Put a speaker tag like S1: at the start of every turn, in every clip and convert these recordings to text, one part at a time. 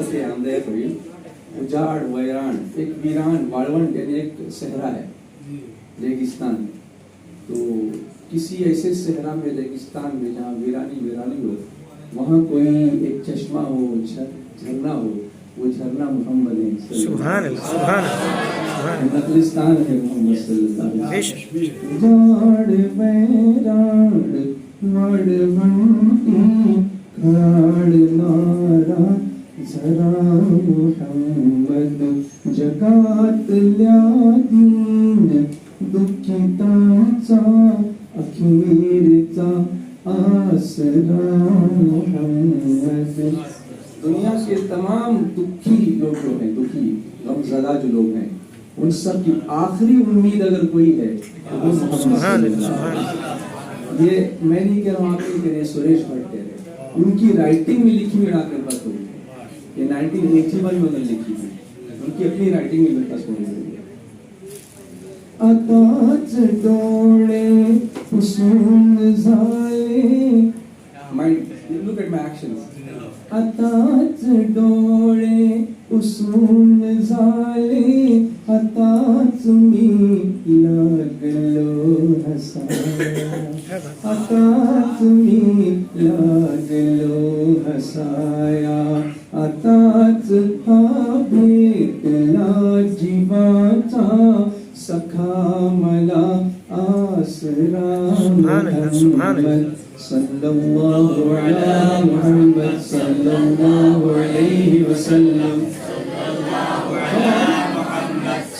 S1: Okay, I'm there for you. उजाड़ वैरान एक वीरान वालवन यानी एक सहरा है रेगिस्तान तो किसी ऐसे सहरा में रेगिस्तान में जहाँ वीरानी वीरानी हो वहाँ कोई एक चश्मा हो झरना हो वो झरना मोहम्मद है सुभान अल्लाह सुभान अल्लाह नकलिस्तान है मोहम्मद सल्लल्लाहु अलैहि वसल्लम उजाड़ वैरान वालवन खाड़ नारा जरा मुहम्मद जगातल्या दीन दुःखितांचा अखेरचा आसरा मुहम्मद दुनिया के तमाम दुखी लोग जो हैं दुखी गमज़दा जो लोग हैं उन सब की आखिरी उम्मीद अगर कोई है तो वो मोहम्मद ये मैं नहीं कह रहा हूँ आपके कह रहे सुरेश भट्ट कह रहे उनकी राइटिंग में लिखी हुई रात मेरे पास हुई ये 1981 में उन्होंने लिखी थी उनकी अपनी राइटिंग में मेरे पास हुई है आकाश डोळे हुसून झाले mind look at my actions आकाश डोळे हुसून झाले आताच मी लागलो हसाया आताच मी लागलो हसाया आताच हा भेटला जीवाचा सखा मला आसरा मुहम्मद सल्लल्लाहु अला मुहम्मद सल्लल्लाहु अलैहि वसल्लम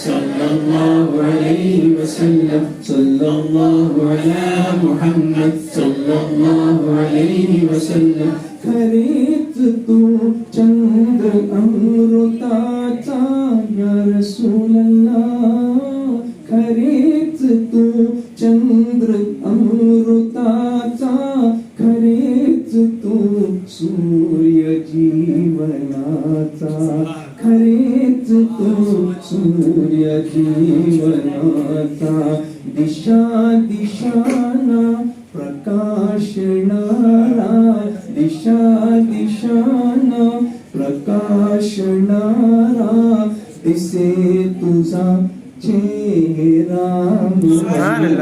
S1: सल्लल्लाहु अलैहि वसल्लम सल्लल्लाहु अला मुहम्मद सल्लल्लाहु अलैहि वसल्लम खरेच तू चंद्र अमृताचा या रसूलल्लाह खरेच तू चंद्र अमृताचा खरेच तू सूर्य जीवनाचा, खरेच तू सूर्य जीवनाचा, दिशा दिशाना प्रकाशणारा, दिशा दिशाना प्रकाशणारा, दिसे तुझा चेहरा मुहम्मद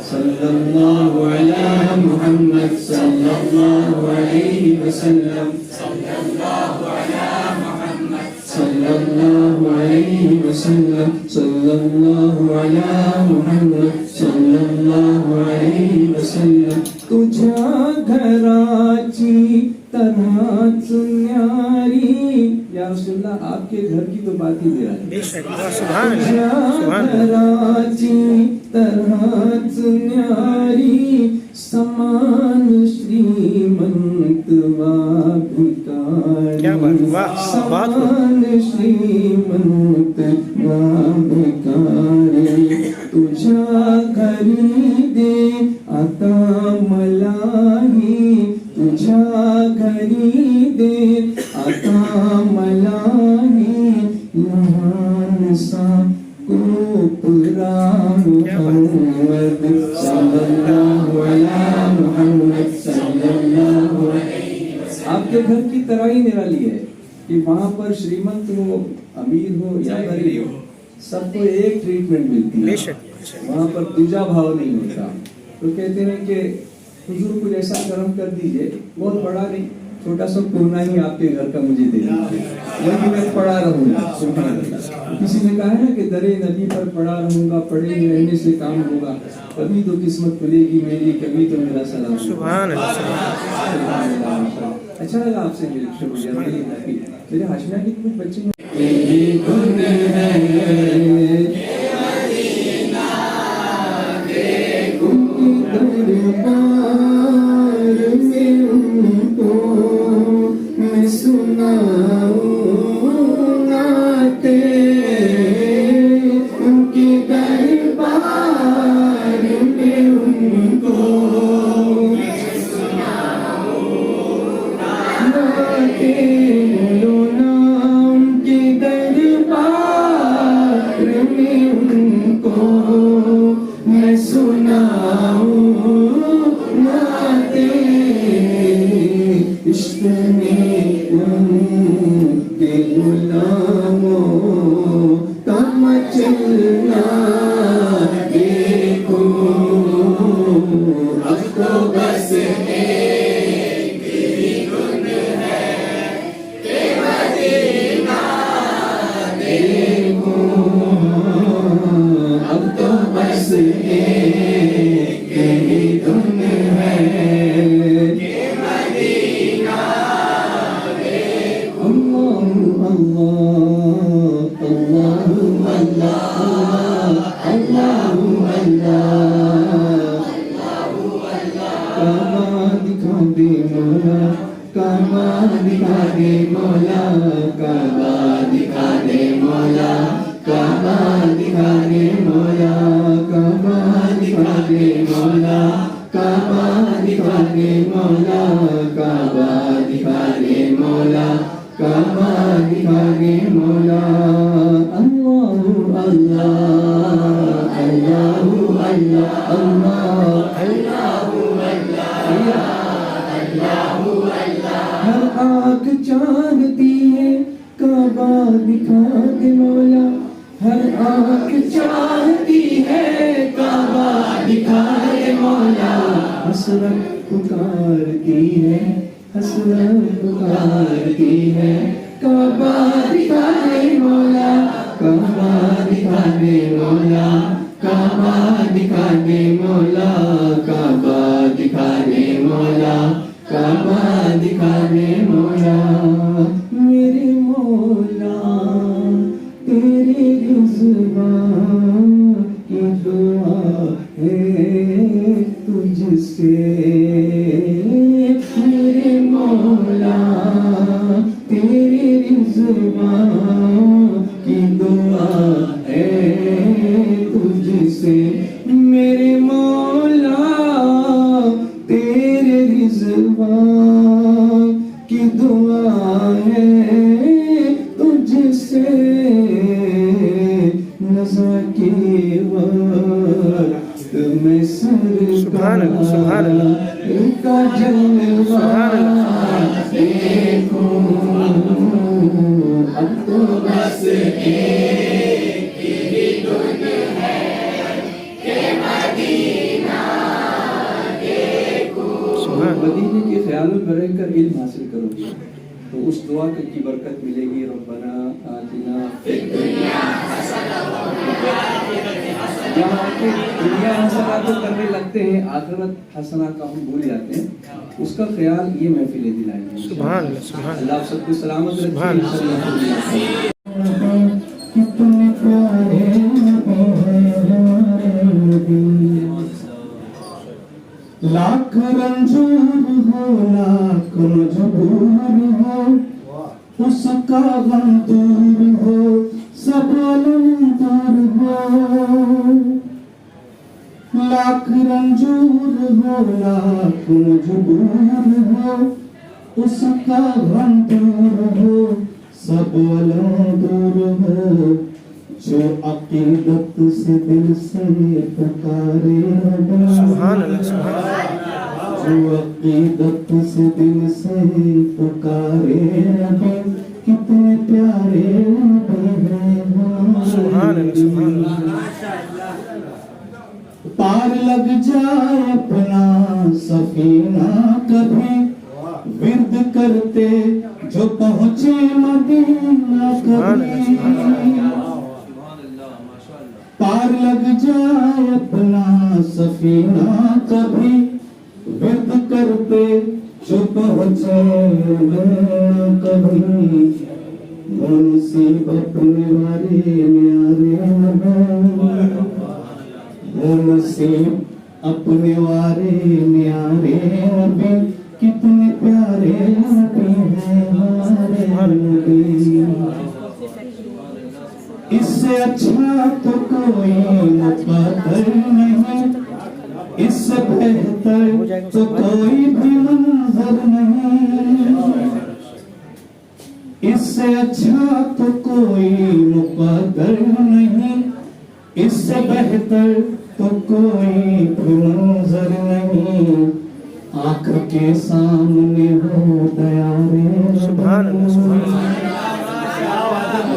S1: सल्लल्लाहु अला मुहम्मद सल्लल्लाहु अलैहि वसल्लम, सल्लल्लाहु अला मुहम्मद सल्लल्लाहु अलैहि वसल्लम, सल्लल्लाहु अला मुहम्मद सल्लल्लाहु अलैहि वसल्लम, तुझ्या घराची तरहच न्यारी, या रसूलल्लाह आपके घर की तो बात ही निराली, घराची तरहच न्यारी, समान श्रीमंत वा भिकारी, समान श्रीमंत वा भिकारी, तुझ्या घरी दे आता मलाही, तुझ्या घरी दे आता मलाही, लहानसा कोपरा मुहम्मद सल्लल्लाहु अला मुहम्मद सल्लल्लाहु अलैहि वसल्लम। आपके घर की तरह ही निराली है कि वहां पर श्रीमंत हो, अमीर हो या गरीब हो, सबको एक ट्रीटमेंट मिलती है, वहां पर दूजा भाव नहीं होता। तो कहते हैं कि हुजूर कुछ ऐसा कर्म कर दीजिए, बहुत बड़ा नहीं, छोटा सा कोना ही आपके घर का मुझे दे दीजिए, वही मैं पड़ा रहूंगा। किसी ने कहा है ना कि दरे नबी पर पड़ा रहूंगा, पड़े ही रहने से काम होगा, कभी तो किस्मत खुलेगी मेरी, कभी तो मेरा सलाम। सुभान अल्लाह। अच्छा लगा आपसे मिलकर, मेरे हाशना के कुछ बच्चे मैं सुनाऊंगा उनके दरबार में उनको, उनके दरबार में उनको मैं सुनाऊंगा इश्क में उनके गुलामों का मचलना देखो, अब तो बस एक ही धुन है कि मदीना देखो, अब तो बस एक ही धुन है कि मदीना देखो। अल्लाह अल्लाह अल्लाह काबा दिखा दे मौला, काबा दिखा दे मौला, काबा दिखा दे मौला, काबा दिखा दे मौला, काबा दिखा दे मौला, काबा दिखा दे मौला, काबा दिखा दे मौला, काबा दिखा दे मौला। अल्लाह अल्लाह अल्लाह अल्लाह हर आँख चाहती है काबा दिखा दे मौला, हर आँख चाहती है काबा दिखा दे मौला, हसरत पुकारती है, हसरत पुकारती है, काबा दिखा दे मौला, काबा दिखा दे मौला, काबा दिखा दे मौला, काबा दिखा दे मौला, काबा दिखा दे मौला। मेरे मौला तेरे रिज़्वा की दुआ है तुझसे, मेरे मौला तेरे रिज़्वा की दुआ है तुझसे, मेरे मौला तेरे रिज़्वा दुआ है तुझसे नज़र की वक्त में
S2: सुभान अल्लाह, सुभान अल्लाह।
S1: का जलवा देखूं अब तो बस मदीने के ख्यालों में रहकर इल्म हासिल करोगे तो उस दुआ की बरकत मिलेगी। रब्बना आतिना फिद दुनिया हसना दुनिया हसना तो करने लगते हैं, आखिरत हसना का हम भूल जाते हैं। उसका ख्याल ये महफिलें दिलाएंगे।
S2: सुभान अल्लाह, सुभान
S1: अल्लाह आप सबको सलामत रखे।
S3: कितने प्यारे लाख रंजूर हो लाख मजबूर हो उसका गम दूर हो सब अलम दूर हो। लाख रंजूर हो लाख मजबूर हो उसका गम दूर हो सब अलम दूर हो। जो अकीदत से दिल से पुकारे
S2: सुभान अल्लाह, सुभान अल्लाह।
S3: जो अकीदत से दिल से पुकारे कितने प्यारे
S2: सुभान अल्लाह, सुभान अल्लाह।
S3: पार लग जाए अपना सफीना कभी विर्द करते जो पहुँचे मदीना कभी। पार लग जाए अपना सफीना कभी विर्द करते जो पहुँचे कभी। मुनसीब अपने वारे न्यारे मुनसीब अपने वारे न्यारे नबी कितने प्यारे नबी हैं हमारे नबी। इससे अच्छा तो कोई मुकद्दर नहीं, इससे बेहतर तो कोई भी मंजर नहीं। इससे अच्छा तो कोई मुकद्दर नहीं, इससे बेहतर तो कोई भी मंजर नहीं। आँख के सामने हो दयारे
S2: सुभान अल्लाह, सुभान अल्लाह।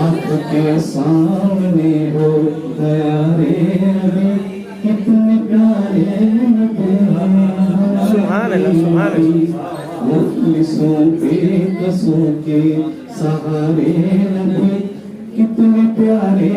S3: आँख के सामने हो दयारे कितने प्यारे
S2: सुभान अल्लाह, सुभान अल्लाह।
S3: मुखलिसों पे कसों के सहारे नबी कितने प्यारे